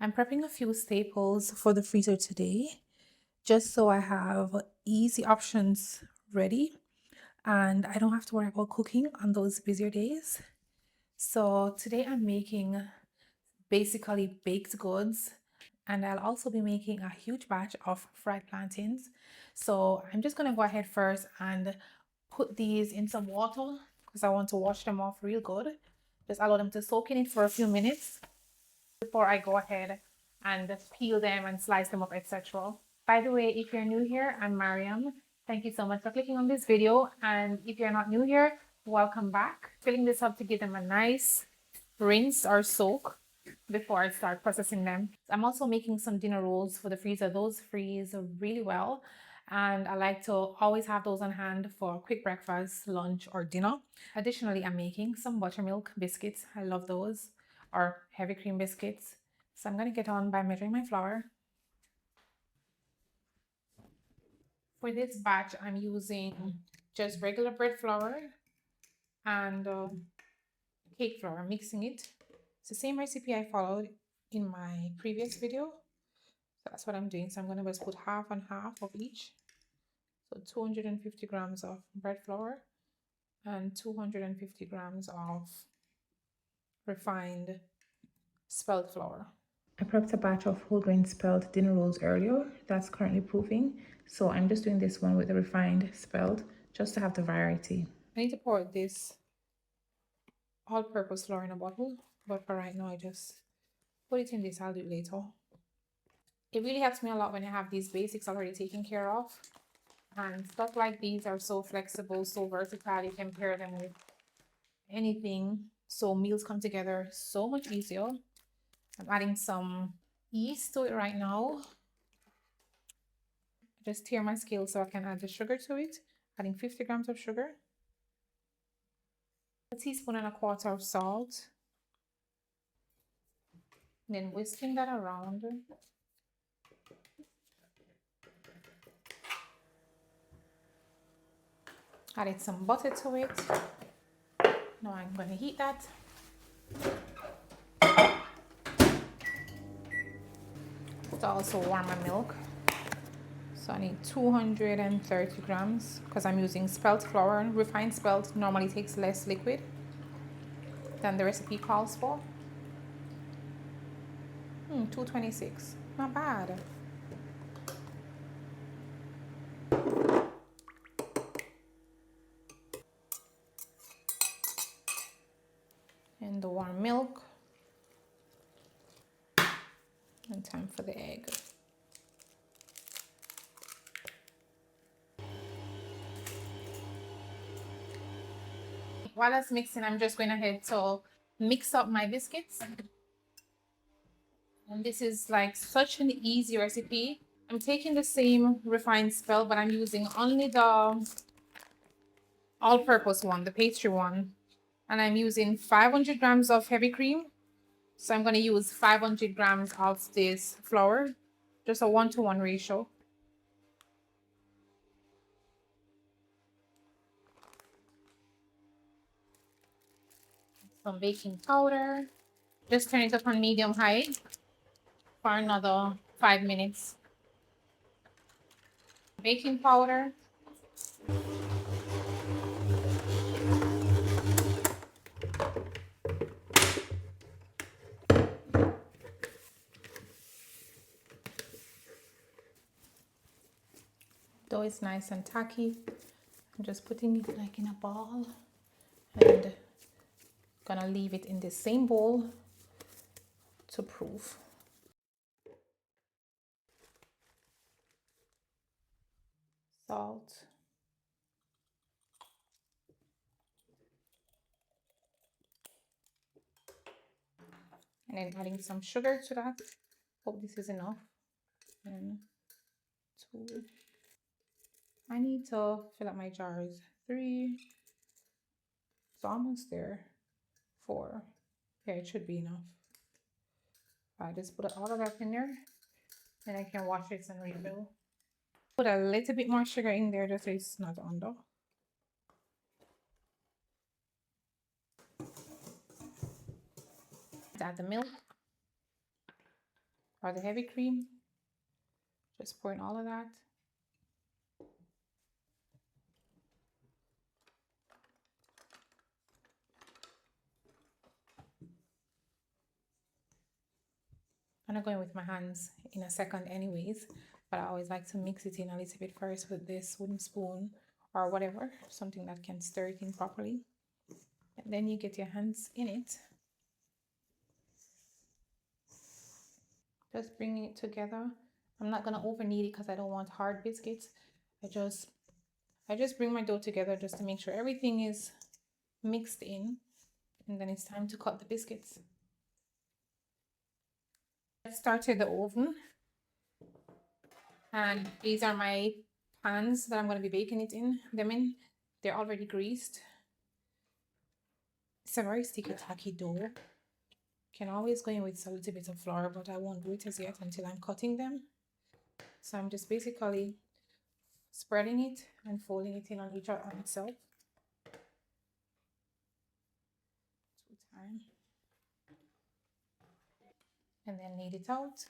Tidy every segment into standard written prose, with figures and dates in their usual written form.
I'm prepping a few staples for the freezer today, just so I have easy options ready and I don't have to worry about cooking on those busier days. So today I'm making basically baked goods, and I'll also be making a huge batch of fried plantains. So I'm just gonna go ahead first and put these in some water because I want to wash them off real good. Just allow them to soak in it for a few minutes before I go ahead and peel them and slice them up, etc. By the way, if you're new here, I'm Mariam. Thank you so much for clicking on this video. And if you're not new here, welcome back. Filling this up to give them a nice rinse or soak before I start processing them. I'm also making some dinner rolls for the freezer. Those freeze really well, and I like to always have those on hand for quick breakfast, lunch, or dinner. Additionally, I'm making some buttermilk biscuits. I love those, or heavy cream biscuits. So I'm going to get on by measuring my flour. For this batch, I'm using just regular bread flour and cake flour, mixing it. It's the same recipe I followed in my previous video. So that's what I'm doing. So I'm going to just put half and half of each. So 250 grams of bread flour and 250 grams of refined spelt flour. I prepped a batch of whole grain spelt dinner rolls earlier. That's currently proofing. So I'm just doing this one with the refined spelt just to have the variety. I need to pour this all-purpose flour in a bottle, but for right now I just put it in this. I'll do it later. It really helps me a lot when I have these basics already taken care of, and stuff like these are so flexible, so versatile. You can pair them with anything, so meals come together so much easier. I'm adding some yeast to it right now. Just tear my scale so I can add the sugar to it. Adding 50 grams of sugar, a teaspoon and a quarter of salt, and then whisking that around. Added some butter to it. Now I'm going to heat that. To also warm my milk. So I need 230 grams because I'm using spelt flour. Refined spelt normally takes less liquid than the recipe calls for. 226, not bad. And the warm milk. And time for the egg. While that's mixing, I'm just going ahead to mix up my biscuits. And this is like such an easy recipe. I'm taking the same refined spelt, but I'm using only the all-purpose one, the pastry one. And I'm using 500 grams of heavy cream. So I'm going to use 500 grams of this flour, just a 1-to-1 ratio. Some baking powder. Just turn it up on medium high for another 5 minutes. Baking powder. Dough is nice and tacky. I'm just putting it like in a ball and gonna leave it in the same bowl to proof. Salt. And then adding some sugar to that. Hope this is enough. And 2. I need to fill up my jars. 3. It's almost there. 4. Yeah, it should be enough. I just put all of that in there, and I can wash it and refill. Put a little bit more sugar in there just so it's not under. Add the milk. or the heavy cream. Just pour in all of that. I'm not going with my hands in a second anyways, but I always like to mix it in a little bit first with this wooden spoon or whatever, something that can stir it in properly. And then you get your hands in it. Just bringing it together. I'm not gonna over knead it because I don't want hard biscuits. I just bring my dough together just to make sure everything is mixed in, and then it's time to cut the biscuits. I started the oven, and these are my pans that I'm going to be baking them in. They're already greased. It's a very sticky, tacky dough. Can always go in with a little bit of flour, but I won't do it as yet until I'm cutting them. So I'm just basically spreading it and folding it in on each on itself. 2 times. And then knead it out.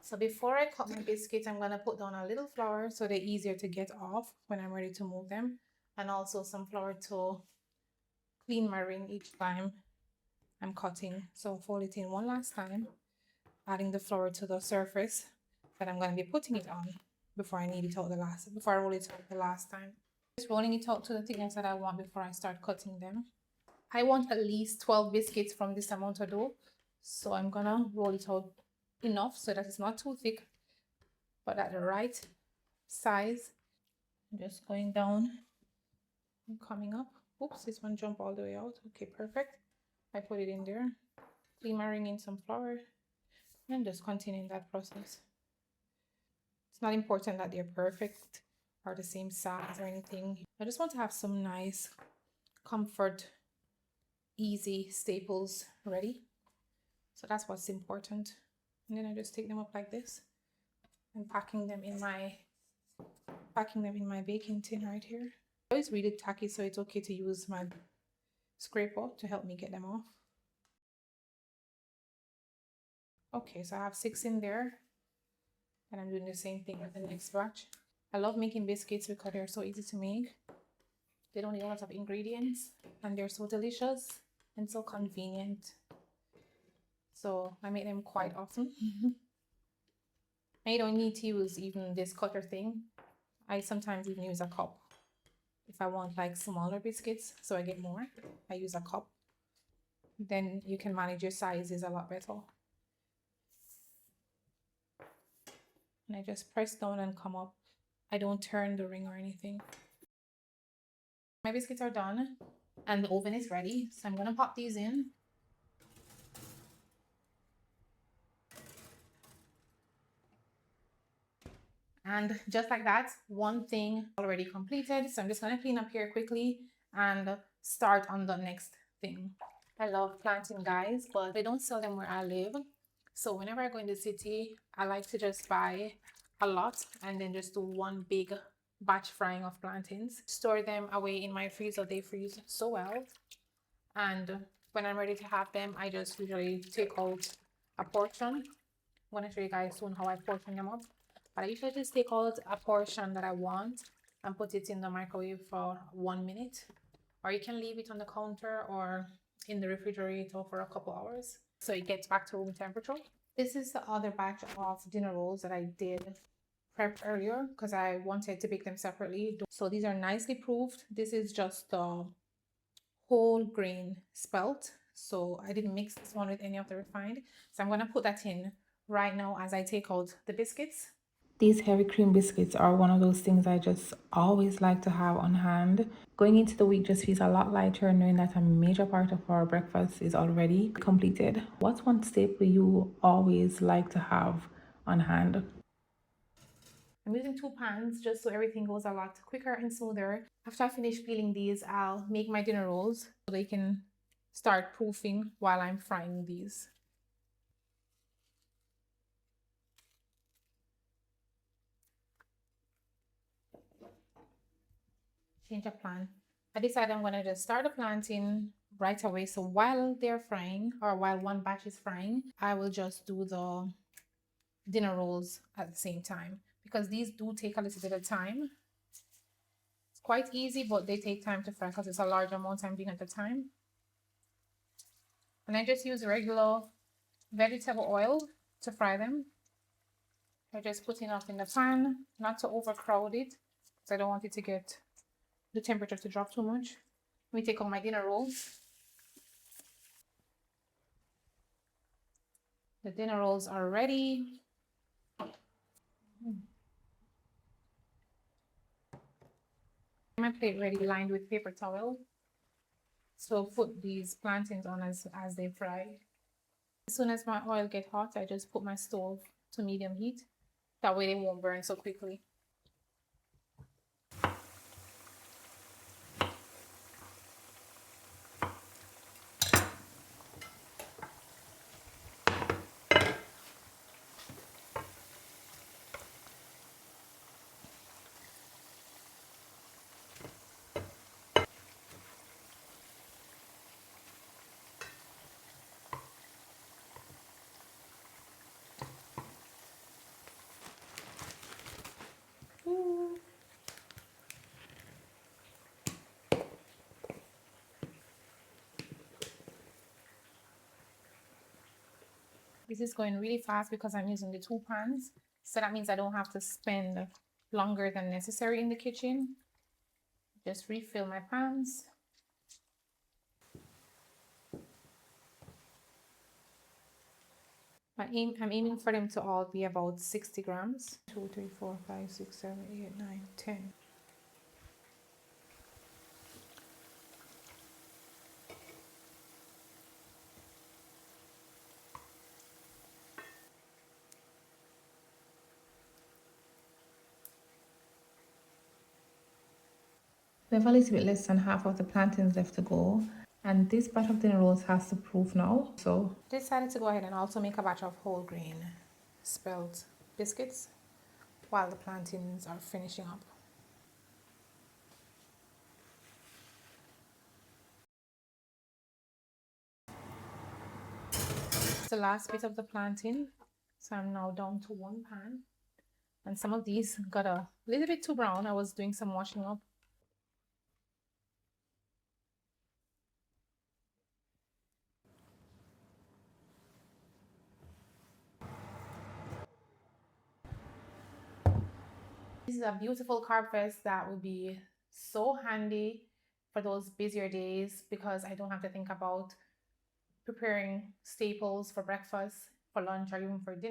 So before I cut my biscuits, I'm going to put down a little flour so they're easier to get off when I'm ready to move them. And also some flour to clean my ring each time I'm cutting. So fold it in one last time, adding the flour to the surface that I'm going to be putting it on before I roll it out the last time. Just rolling it out to the thickness that I want before I start cutting them. I want at least 12 biscuits from this amount of dough. So I'm gonna roll it out enough so that it's not too thick, but at the right size. I'm just going down and coming up. Oops, this one jumped all the way out. Okay, perfect. I put it in there, clean my ring in some flour, and just continuing that process. It's not important that they're perfect or the same size or anything. I just want to have some nice, comfort, easy staples ready. So that's what's important. And then I just take them up like this and packing them in my baking tin right here. It's really tacky, so it's okay to use my scraper to help me get them off. Okay, so I have 6 in there, and I'm doing the same thing with the next batch. I love making biscuits because they're so easy to make. They don't need a lot of ingredients, and they're so delicious and so convenient. So I make them quite often. And you don't need to use even this cutter thing. I sometimes even use a cup. If I want like smaller biscuits, so I get more, I use a cup. Then you can manage your sizes a lot better. And I just press down and come up. I don't turn the ring or anything. My biscuits are done and the oven is ready. So I'm gonna pop these in. And just like that, one thing already completed. So I'm just gonna clean up here quickly and start on the next thing. I love plantain, guys, but they don't sell them where I live. So whenever I go in the city, I like to just buy a lot and then just do one big batch frying of plantains. Store them away in my freezer. They freeze so well. And when I'm ready to have them, I just usually take out a portion. I'm going to show you guys soon how I portion them up. But I usually just take out a portion that I want and put it in the microwave for 1 minute. Or you can leave it on the counter or in the refrigerator for a couple hours so it gets back to room temperature. This is the other batch of dinner rolls that I did prep earlier because I wanted to bake them separately. So these are nicely proofed. This is just the whole grain spelt. So I didn't mix this one with any of the refined. So I'm going to put that in right now as I take out the biscuits. These heavy cream biscuits are one of those things I just always like to have on hand. Going into the week just feels a lot lighter knowing that a major part of our breakfast is already completed. What's one staple you always like to have on hand? I'm using 2 pans just so everything goes a lot quicker and smoother. After I finish peeling these, I'll make my dinner rolls so they can start proofing while I'm frying these. Change of plan. I decided I'm going to just start the plantain, right away. So while they're frying, or while one batch is frying, I will just do the dinner rolls at the same time, because these do take a little bit of time. It's quite easy, but they take time to fry because it's a large amount I'm doing at the time. And I just use regular vegetable oil to fry them. I just put enough in the pan, not to overcrowd it, because I don't want it to get the temperature to drop too much. Let me take out my dinner rolls. The dinner rolls are ready. My plate ready, lined with paper towel. So put these plantains on as they fry. As soon as my oil get hot, I just put my stove to medium heat. That way they won't burn so quickly. Ooh. This is going really fast because I'm using the 2 pans. So that means I don't have to spend longer than necessary in the kitchen. Just refill my pans. I'm aiming for them to all be about 60 grams. 2, 3, 4, 5, 6, 7, 8, 9, 10. We have a little bit less than half of the plantains left to go, and this batch of dinner rolls has to proof now. So I decided to go ahead and also make a batch of whole grain spelt biscuits while the plantains are finishing up. It's the last bit of the plantain, so I'm now down to 1 pan, and some of these got a little bit too brown. I was doing some washing up. This is a beautiful carb vest that would be so handy for those busier days, because I don't have to think about preparing staples for breakfast, for lunch, or even for dinner.